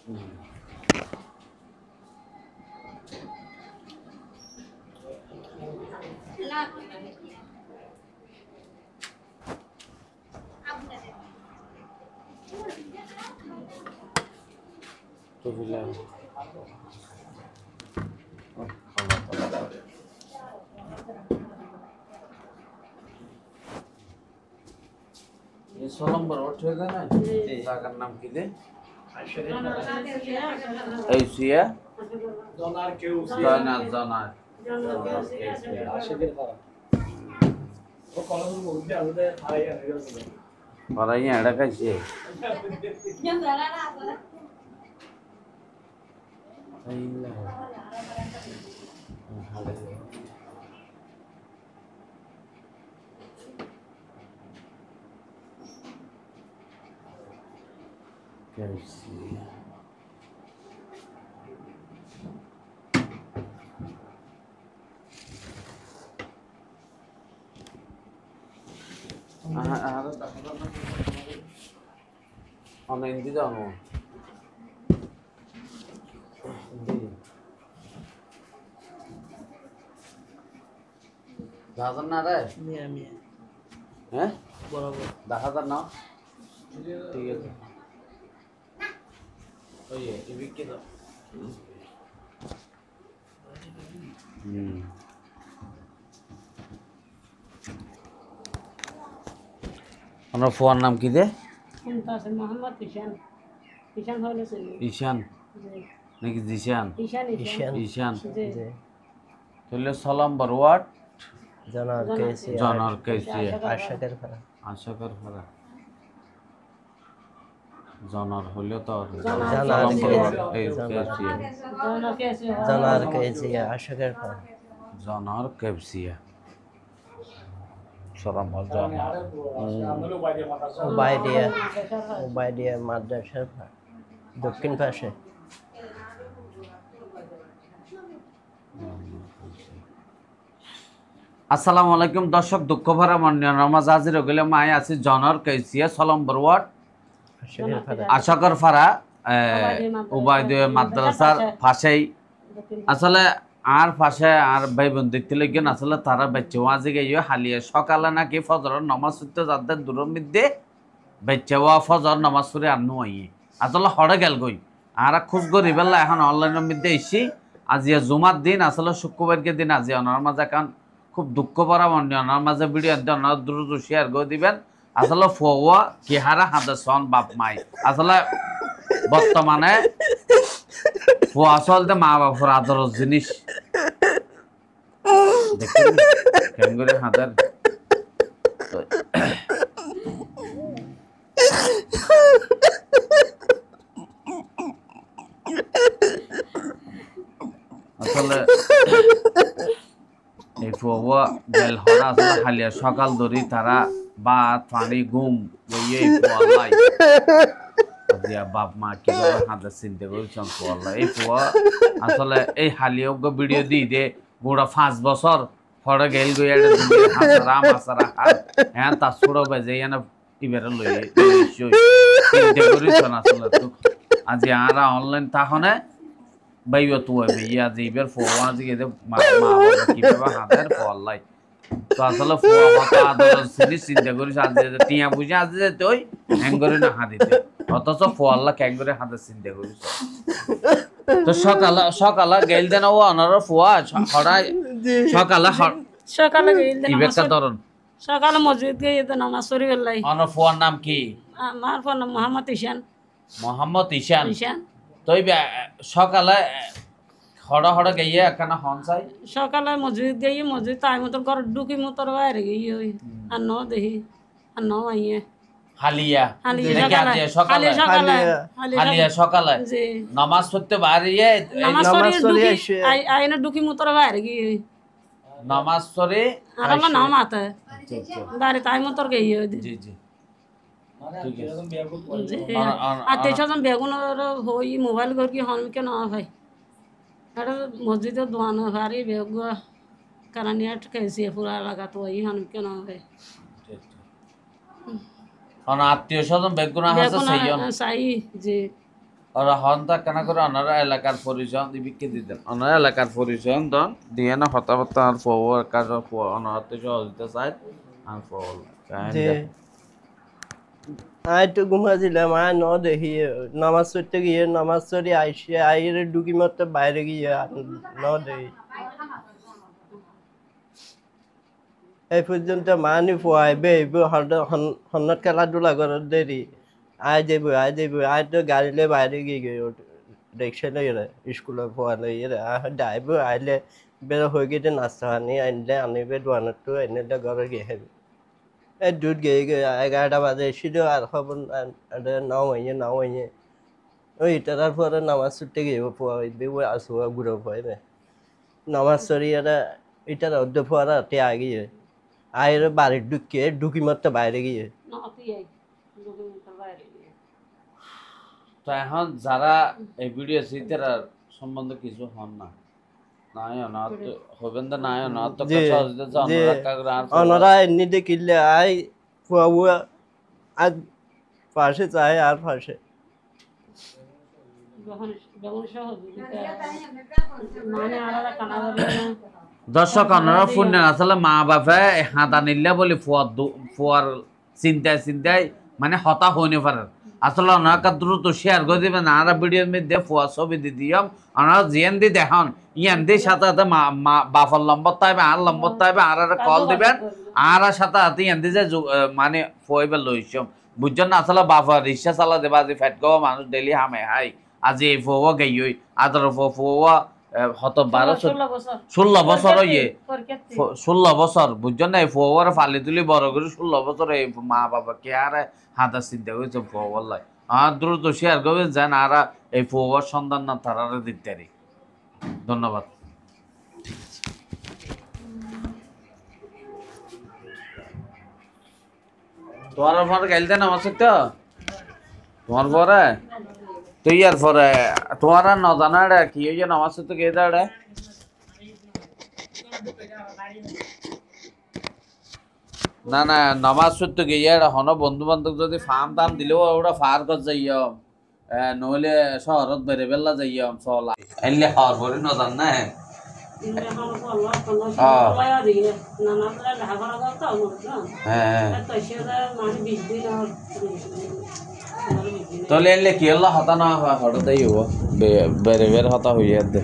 तो बिल्ला ये 16 नंबर उठे थे ना जाकर नाम की दे ऐसिया জনার কেউ জনার আশেকের পাড়া ও কলেজের মধ্যে আমাদের হারাইয়া হয়ে গেছে বারাইয়া এড়া খাইছে আইলা कैसी हिंदी जानो दादर ना रे मिया मिया हैं बराबर दादर ना ठीक है तो ये भी के दो আপনার ফোন নাম কি দে মুমতাজ মোহাম্মদ ঈশান ঈশান হলে চলি ঈশান জি নাকি জিশান ঈশান ঈশান ঈশান জি তাহলে সালাম বরওয়াট জনার কেসি জনার কেসি আশাকের পাড়া আশাকর ফরা জনার হলো তো জনার সালাম কেসি বরওয়াট এই কেসি জানা কেসে জনার কেসি আশাকের পাড়া জনার কেসি সালাম জনার আমরা বাইরে মাথা ওবাইডিয়া মাদ্রাসার পাড়া দক্ষিণ পাশে আসসালামু আলাইকুম দর্শক দুঃখ ভরা মন্ডিয়া নামাজ হাজির গেলে মাই আছে জনার কেসিয়া সালাম বরওয়াট আশাকের পাড়া আশাকর ফারা উবাইদে মাদ্রাসার পাশেই আসলে আর পাশে আর ভাই বোন দেখতে লাগেন আসলে তারা বাচ্চা ওয়াজে গিয়ে হালিয়ে সকালে নাকি ফজরের নামাজ পড়তে যাদের দূরের মধ্যে বাচ্চা ওয়া ফজর নামাজ পড়ে আর নয় আসলে হড়ে গেল গই আর খোঁজ করি বেলা এখন অনলাইনের মধ্যে এসি আজিয়া জুমার দিন আসলে শুক্রবারকে দিন আজি ওনার মাঝে কারণ খুব দুঃখ পরা মনে ওনার মাঝে ভিডিও ওনার দ্রুত শেয়ার করে দিবেন আসলে ফোয়া কি হারা হাতে সন বাপ মাই আসলে বর্তমানে ফোয়া চলতে মা বাবার আদরের জিনিস দেখুন কেমন করে হাতের আসলে এই ফোয়া বেল হরা আসলে খালিয়া সকাল ধরি তারা ভাত পানি ঘুম বইয়ে ফোয়ালাই দিয়া বাপ মা কিভাবে হাতে চিনতে করেছেন ফোয়াল্লা এই ফোয়া আসলে এই হালিয়োগ্য ভিডিও দিই দে গোড়া 5 বছর ফড়ে গেল গই এটা হাসারা মাসারা হ্যাঁ তা ছোড়ো বাজে এনে টিবেরে লই চিনতে করেছেন আসলে তো আজি আরা অনলাইন তাহনে বাইও তো হবে ইয়া জিবের ফোয়া জিগে দে মা কিভাবে হাতের ফোয়াল্লাই তো আসলে ফোয়া হতা আদর সিরিজ চিন্তা করিস আজ টিয়া বুঝে আজ যেতে ওই হ্যাঙ্গরে না হাদিতে অথচ ফোয়াল্লা ক্যাঙ্গরে হাতে চিন্তা করিস তো সকালে গেল দেন ও অনার ফোয়া হড়াই সকালে গেল দেন ইবেকা ধরন সকালে মসজিদ গিয়ে তো নামাজ পড়ি বেলাই অনার ফোয়ার নাম কি আমার ফোন মোহাম্মদ ঈশান মোহাম্মদ ঈশান ঈশান তই সকালে হড়া গিয়ে একখানা হন চাই সকালে মসজিদ গিয়ে মসজিদ তাই মতো ঘর ঢুকি মতর বাইরে গিয়ে ওই আর ন দেখি আর ন আইয়ে হালিয়া সকালে জি নামাজ পড়তে বাইরে নামাজ পড়ি আইনে ঢুকি মতর বাইরে গিয়ে নামাজ পড়ে আর আমার নাম আতে বাড়ি তাই মতর গিয়ে জি জি আত্মীয় স্বজন বেগুন হই মোবাইল করে কি হনকে না ভাই এটা মসজিদে দোয়ানো ভারি বেগ কারণ কেসি পুরা এলাকা তো ওই হনকে না ভাই আত্মীয় স্বজন বেগুন আছে সাই জি ওরা হন্তা কেন করে ওনারা এলাকার পরিচয় বিক্রি দিতেন ওনারা এলাকার পরিচয় দন দিয়ে না হতাবার্তা আর ফোর কাজ অনারতে সহযোগিতা চাই আর ফল যে আয় তো ঘুমাছিলাম আয় ন দেখি নামাজ পড়তে গিয়ে নামাজ পড়ি আইসে আইয়ের ঢুকি মতো বাইরে গিয়ে ন দেখি এই পর্যন্ত মানি ফুয়াইবে হন্নত খেলাধুলা করার দেরি আয় যাবো আয় তো গাড়িলে বাইরে গিয়ে রিক্সা লইরে স্কুলে ফুয়া লইরে আইব আইলে বের হয়ে গিয়ে নাস্তা পানি আনলে আনিবে দোকানতো আনিলে ঘরে গিয়ে হেবি এই দুধ গিয়ে 11টা বাজে এসেছিল আর খবর নাও হইয়ে ওই তার পরে নামাজ ছুটতে গিয়ে ফুয়া আসবো ঘুরে ফুয়াইবে নামাজ সরি এটার অর্ধ ফুয়ারা তে আগিয়ে আয়ের বাড়ির ঢুকি মতো বাইরে গিয়ে তো এখন যারা এই ভিডিও তারা সম্বন্ধে কিছু হন না হবেন তো নাই না তো ওনারা এমনি দেখিলে আই ফুয়া আর পাশে চাই আর পাশে দর্শক আপনারা শুনলেন আসলে মা বাপে হাতা নিলে বলে ফুয়ার চিন্তায় মানে হতা হইনি পারেন আসলে ওনাকে দ্রুত শেয়ার করে দিবেন আর ভিডিওর মধ্যে ফুয়া ছবি দিয়ে দিও ওনারা জিয়ান দিয়ে দেখান ইয়ান দিয়ে সাথে সাথে বাফার নম্বর তাইবে আর নম্বর তাইবে আর কল দিবেন আর সাথে সাথে ইয়ান দিয়ে মানে ফুয়াইবে লইছম বুঝছেন না আসলে বাফা রিক্সা চালা দেবা আজি ফেট গাওয়া মানুষ ডেলি হামে হাই আজি এই ফুয়া গেই আদর ফুয়া হত 16 বছর ইয়ে 16 বছর বুঝছেন না এই ফুয়ার ফালি তুলি বড় করে 16 বছর এই মা বাবা কে আর হাতা চিন্তা করেছে ফুয়ার লাই আর দ্রুত শেয়ার করবেন যেন আর এই ফুয়ার সন্ধান না তারা দিতে পারি ধন্যবাদ তোমার পরে গাইলতে না আমার সাথে তোমার পরে তুই আর পরে তোমার আর ন জানা কি হয়েছে আমার সাথে কে দাঁড়ে না না নামাজ পড়তে গিয়ে হন বন্ধু বান্ধব যদি ফার্ম টাম দিলেও ওরা ফার কর যাইও নইলে শহরত বেড়ে বেলা যাইও চলা এলে খাওয়ার পরে ন জান না তাহলে এলে কি হলো হতা না হঠাৎ বেড়ে বেড়ে হতা হইয়া দে